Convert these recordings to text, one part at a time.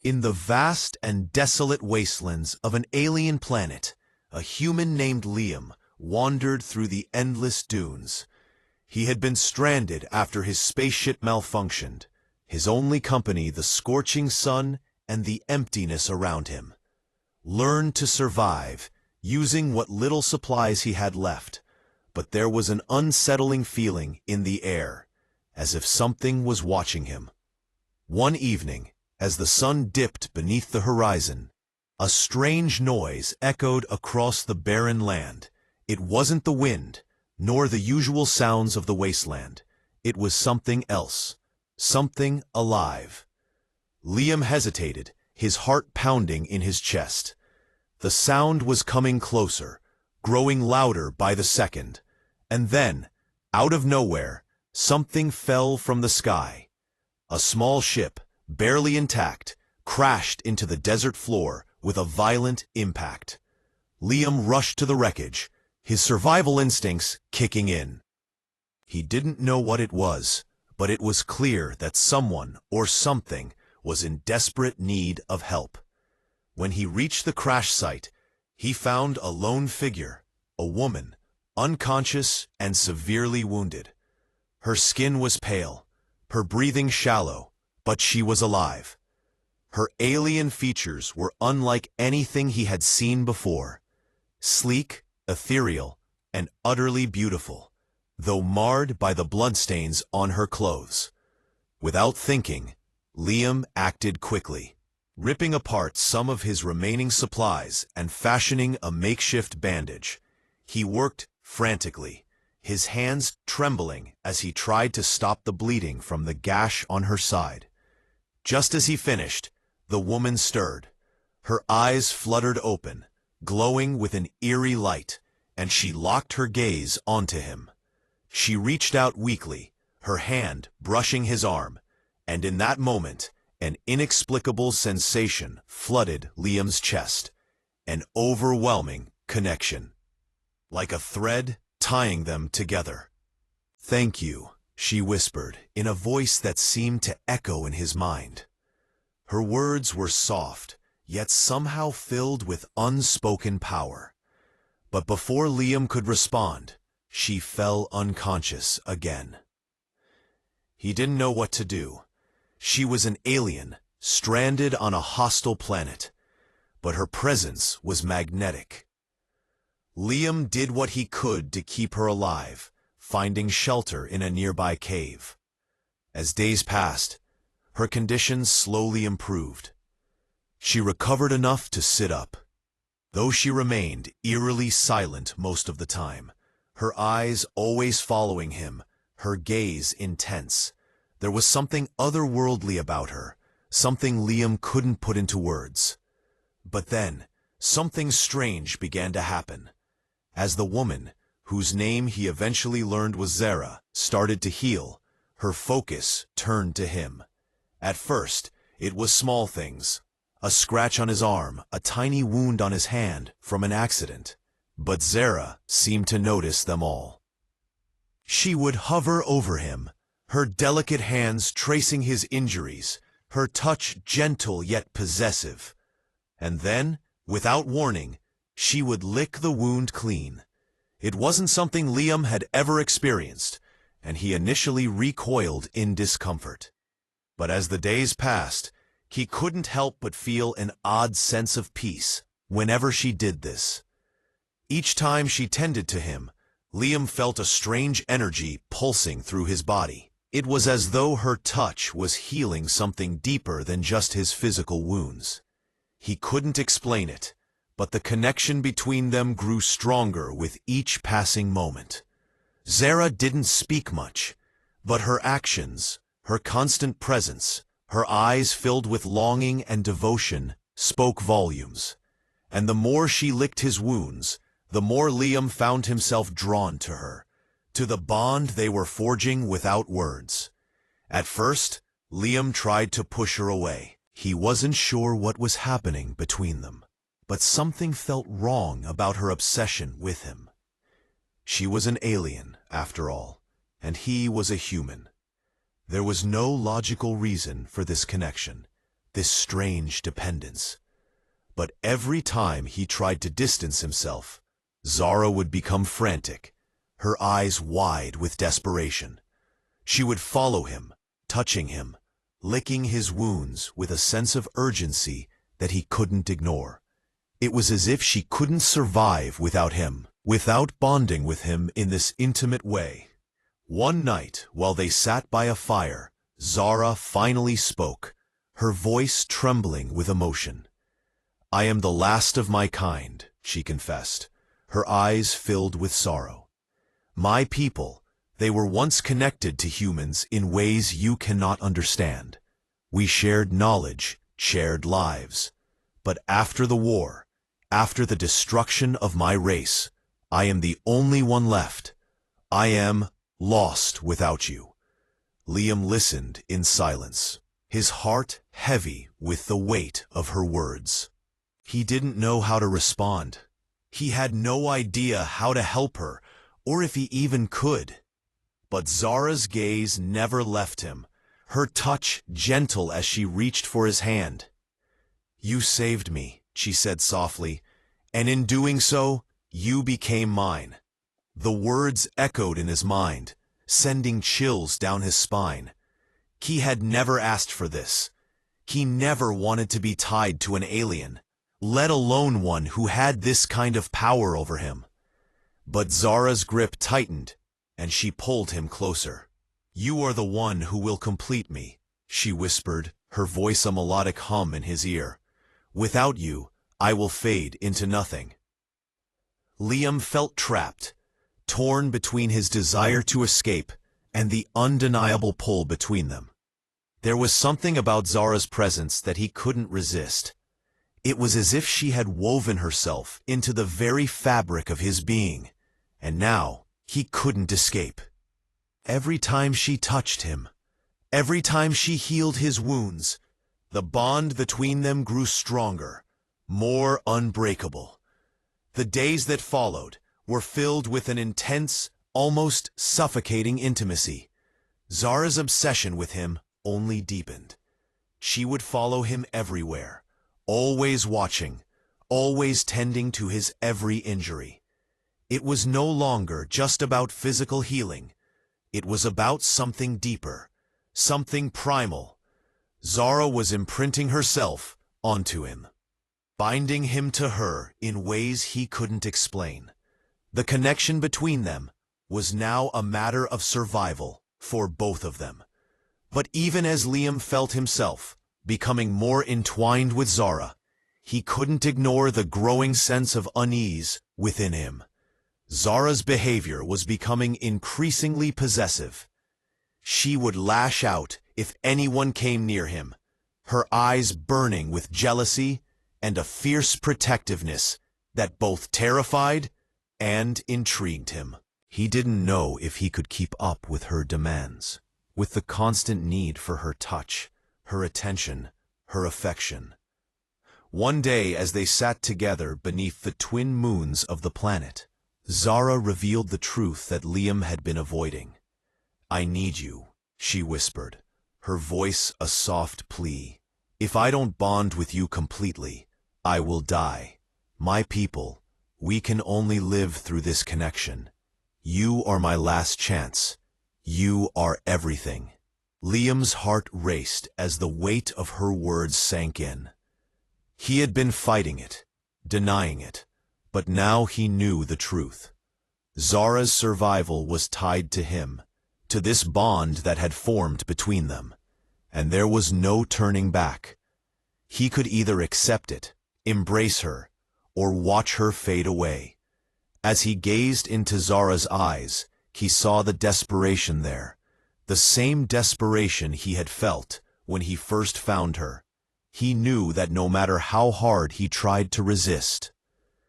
In the vast and desolate wastelands of an alien planet, a human named Liam wandered through the endless dunes. He had been stranded after his spaceship malfunctioned, his only company the scorching sun and the emptiness around him. Learned to survive, using what little supplies he had left, but there was an unsettling feeling in the air, as if something was watching him. One evening, as the sun dipped beneath the horizon, a strange noise echoed across the barren land. It wasn't the wind, nor the usual sounds of the wasteland. It was something else, something alive. Liam hesitated, his heart pounding in his chest. The sound was coming closer, growing louder by the second. And then, out of nowhere, something fell from the sky. A small ship, barely intact, crashed into the desert floor with a violent impact. Liam rushed to the wreckage, his survival instincts kicking in. He didn't know what it was, but it was clear that someone or something was in desperate need of help. When he reached the crash site, he found a lone figure, a woman, unconscious and severely wounded. Her skin was pale, her breathing shallow, but she was alive. Her alien features were unlike anything he had seen before. Sleek, ethereal, and utterly beautiful, though marred by the bloodstains on her clothes. Without thinking, Liam acted quickly, ripping apart some of his remaining supplies and fashioning a makeshift bandage. He worked frantically, his hands trembling as he tried to stop the bleeding from the gash on her side. Just as he finished, the woman stirred. Her eyes fluttered open, glowing with an eerie light, and she locked her gaze onto him. She reached out weakly, her hand brushing his arm, and in that moment, an inexplicable sensation flooded Liam's chest, an overwhelming connection, like a thread tying them together. "Thank you," she whispered, in a voice that seemed to echo in his mind. Her words were soft, yet somehow filled with unspoken power. But before Liam could respond, she fell unconscious again. He didn't know what to do. She was an alien, stranded on a hostile planet, but her presence was magnetic. Liam did what he could to keep her alive, finding shelter in a nearby cave. As days passed, her conditions slowly improved. She recovered enough to sit up, though she remained eerily silent most of the time, her eyes always following him, her gaze intense. There was something otherworldly about her, something Liam couldn't put into words. But then, something strange began to happen. As the woman, whose name he eventually learned was Zara, started to heal, her focus turned to him. At first, it was small things, a scratch on his arm, a tiny wound on his hand from an accident. But Zara seemed to notice them all. She would hover over him, her delicate hands tracing his injuries, her touch gentle yet possessive. And then, without warning, she would lick the wound clean. It wasn't something Liam had ever experienced, and he initially recoiled in discomfort. But as the days passed, he couldn't help but feel an odd sense of peace whenever she did this. Each time she tended to him, Liam felt a strange energy pulsing through his body. It was as though her touch was healing something deeper than just his physical wounds. He couldn't explain it, but the connection between them grew stronger with each passing moment. Zara didn't speak much, but her actions, her constant presence, her eyes filled with longing and devotion, spoke volumes. And the more she licked his wounds, the more Liam found himself drawn to her, to the bond they were forging without words. At first, Liam tried to push her away. He wasn't sure what was happening between them, but something felt wrong about her obsession with him. She was an alien, after all, and he was a human. There was no logical reason for this connection, this strange dependence. But every time he tried to distance himself, Zara would become frantic, her eyes wide with desperation. She would follow him, touching him, licking his wounds with a sense of urgency that he couldn't ignore. It was as if she couldn't survive without him, without bonding with him in this intimate way. One night, while they sat by a fire, Zara finally spoke, her voice trembling with emotion. "I am the last of my kind," she confessed, her eyes filled with sorrow. "My people, they were once connected to humans in ways you cannot understand. We shared knowledge, shared lives. But after the war, after the destruction of my race, I am the only one left. I am lost without you." Liam listened in silence, his heart heavy with the weight of her words. He didn't know how to respond. He had no idea how to help her, or if he even could. But Zara's gaze never left him, her touch gentle as she reached for his hand. "You saved me," she said softly, "and in doing so, you became mine." The words echoed in his mind, sending chills down his spine. He had never asked for this. He never wanted to be tied to an alien, let alone one who had this kind of power over him. But Zara's grip tightened, and she pulled him closer. "You are the one who will complete me," she whispered, her voice a melodic hum in his ear. "Without you, I will fade into nothing." Liam felt trapped, torn between his desire to escape and the undeniable pull between them. There was something about Zara's presence that he couldn't resist. It was as if she had woven herself into the very fabric of his being, and now he couldn't escape. Every time she touched him, every time she healed his wounds, the bond between them grew stronger, more unbreakable. The days that followed were filled with an intense, almost suffocating intimacy. Zara's obsession with him only deepened. She would follow him everywhere, always watching, always tending to his every injury. It was no longer just about physical healing. It was about something deeper, something primal. Zara was imprinting herself onto him, binding him to her in ways he couldn't explain. The connection between them was now a matter of survival for both of them. But even as Liam felt himself becoming more entwined with Zara, he couldn't ignore the growing sense of unease within him. Zara's behavior was becoming increasingly possessive. She would lash out if anyone came near him, her eyes burning with jealousy and a fierce protectiveness that both terrified and intrigued him. He didn't know if he could keep up with her demands, with the constant need for her touch, her attention, her affection. One day, as they sat together beneath the twin moons of the planet, Zara revealed the truth that Liam had been avoiding. "I need you," she whispered, her voice a soft plea. "If I don't bond with you completely, I will die. My people, we can only live through this connection. You are my last chance. You are everything." Liam's heart raced as the weight of her words sank in. He had been fighting it, denying it, but now he knew the truth. Zara's survival was tied to him, to this bond that had formed between them, and there was no turning back. He could either accept it, embrace her, or watch her fade away. As he gazed into Zara's eyes, he saw the desperation there, the same desperation he had felt when he first found her. He knew that no matter how hard he tried to resist,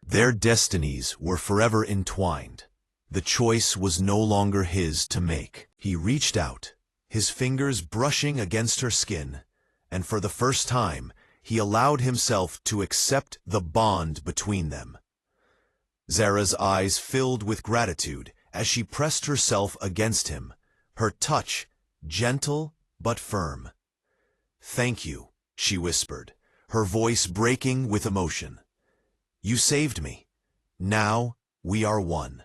their destinies were forever entwined. The choice was no longer his to make. He reached out, his fingers brushing against her skin, and for the first time, he allowed himself to accept the bond between them. Zara's eyes filled with gratitude as she pressed herself against him, her touch gentle but firm. "Thank you," she whispered, her voice breaking with emotion. "You saved me. Now we are one."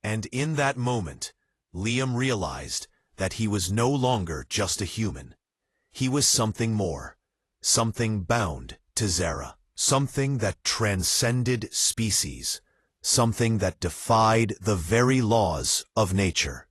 And in that moment, Liam realized that he was no longer just a human. He was something more, something bound to Zara, something that transcended species, something that defied the very laws of nature.